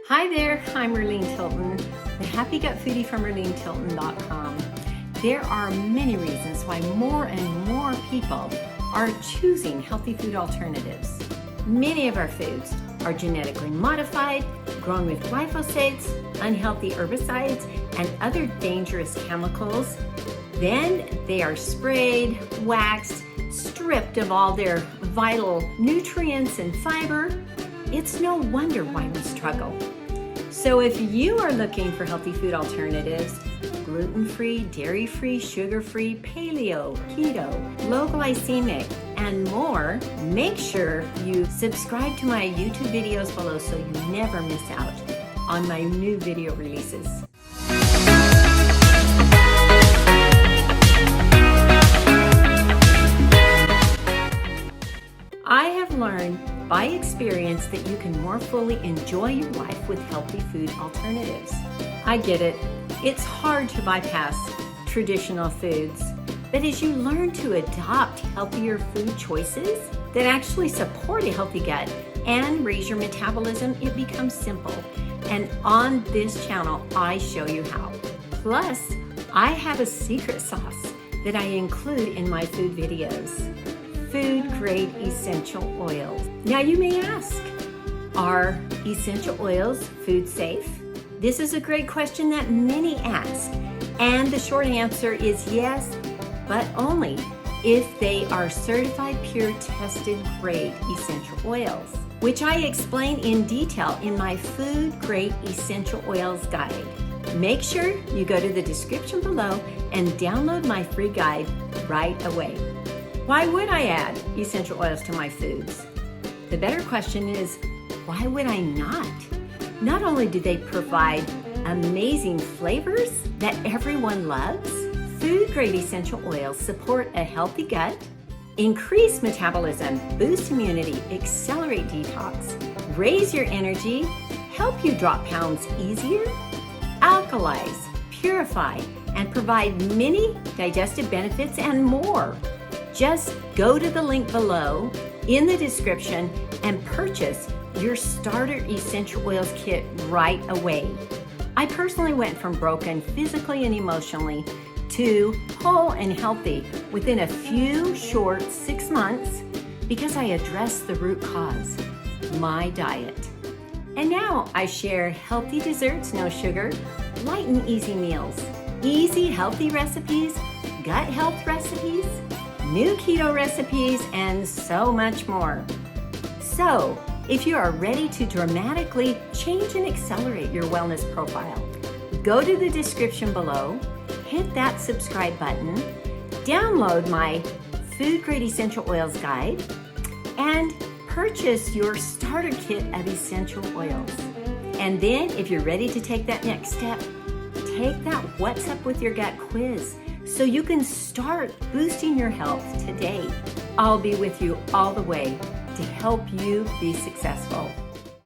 Hi there, I'm Merlene Tilton, the Happy Gut Foodie from MerleneTilton.com. There are many reasons why more and more people are choosing healthy food alternatives. Many of our foods are genetically modified, grown with glyphosates, unhealthy herbicides, and other dangerous chemicals. Then they are sprayed, waxed, stripped of all their vital nutrients and fiber. It's no wonder why we struggle. So if you are looking for healthy food alternatives, gluten-free, dairy-free, sugar-free, paleo, keto, low glycemic, and more, make sure you subscribe to my YouTube videos below so you never miss out on my new video releases. I have learned by experience that you can more fully enjoy your life with healthy food alternatives. I get it. It's hard to bypass traditional foods, but as you learn to adopt healthier food choices that actually support a healthy gut and raise your metabolism, it becomes simple. And on this channel, I show you how. Plus, I have a secret sauce that I include in my food videos. Food-grade essential oils. Now you may ask, are essential oils food safe? This is a great question that many ask, and the short answer is yes, but only if they are certified pure tested grade essential oils, which I explain in detail in my food-grade essential oils guide. Make sure you go to the description below and download my free guide right away. Why would I add essential oils to my foods? The better question is, why would I not? Not only do they provide amazing flavors that everyone loves, food-grade essential oils support a healthy gut, increase metabolism, boost immunity, accelerate detox, raise your energy, help you drop pounds easier, alkalize, purify, and provide many digestive benefits and more. Just go to the link below in the description and purchase your starter essential oils kit right away. I personally went from broken physically and emotionally to whole and healthy within a few short 6 months because I addressed the root cause, my diet. And now I share healthy desserts, no sugar, light and easy meals, easy healthy recipes, gut health recipes, new keto recipes, and so much more. So, if you are ready to dramatically change and accelerate your wellness profile, go to the description below, hit that subscribe button, download my Food Grade Essential Oils guide, and purchase your starter kit of essential oils. And then, if you're ready to take that next step, take that What's Up with Your Gut quiz so you can start boosting your health today. I'll be with you all the way to help you be successful.